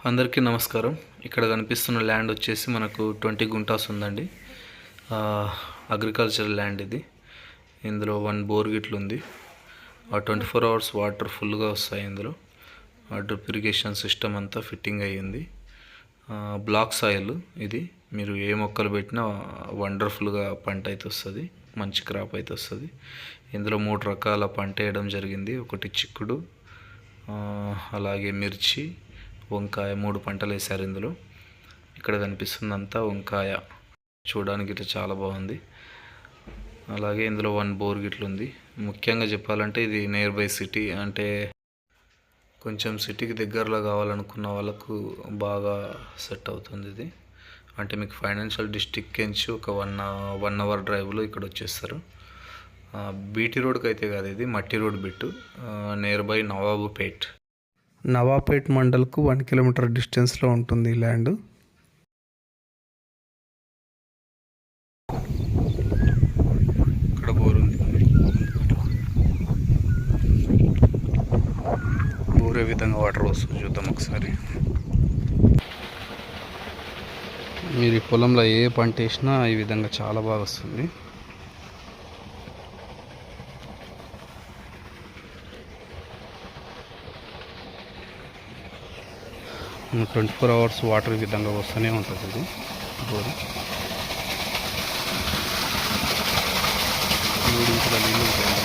అందరికీ నమస్కారం. ఇక్కడ కనిపిస్తున్న ల్యాండ్ వచ్చేసి మనకు 20 గుంటాస్ ఉందండి. అగ్రికల్చరల్ ల్యాండ్ ఇది. ఇందులో 1 బోర్ గిట్లు ఉంది. 24 అవర్స్ వాటర్ ఫుల్గా వస్తాయి. ఇందులో డ్రిప్ ఇరిగేషన్ సిస్టమ్ అంతా ఫిట్టింగ్ అయ్యింది. బ్లాక్ సాయిల్ ఇది. మీరు ఏ మొక్కలు పెట్టినా వండర్ఫుల్గా పంట అయితే వస్తుంది, మంచి క్రాప్ అయితే వస్తుంది. ఇందులో 3 రకాల పంట వేయడం జరిగింది. ఒకటి చిక్కుడు, అలాగే మిర్చి, వంకాయ, 3 పంటలు వేశారు ఇందులో. ఇక్కడ కనిపిస్తుందంతా వంకాయ. చూడడానికి ఇట్లా చాలా బాగుంది. అలాగే ఇందులో 1 బోర్ గిట్లు ఉంది. ముఖ్యంగా చెప్పాలంటే ఇది నియర్ బై సిటీ, అంటే కొంచెం సిటీకి దగ్గరలో కావాలనుకున్న వాళ్ళకు బాగా సెట్ అవుతుంది ఇది. అంటే మీకు ఫైనాన్షియల్ డిస్ట్రిక్ట్ నుంచి ఒక 1 అవర్ డ్రైవ్లో ఇక్కడ వచ్చేస్తారు. బీటీ రోడ్కి అయితే కాదు, ఇది మట్టి road bit. Near by Navapet మండల్కు 1 కిలోమీటర్ డిస్టెన్స్లో ఉంటుంది ఈ ల్యాండ్. ఇక్కడ బోర్ ఉంది. బోర్ ఏ విధంగా వాటర్ వస్తుంది చూద్దాం ఒకసారి. మీరు ఈ పొలంలో ఏ పంట వేసినా ఈ విధంగా చాలా బాగా వస్తుంది. 24 అవర్స్ వాటర్ ఈ విధంగా వస్తూనే ఉంటుంది ఇది బోరు. 3 ఇంచుల నీళ్ళు ఉంటాయి.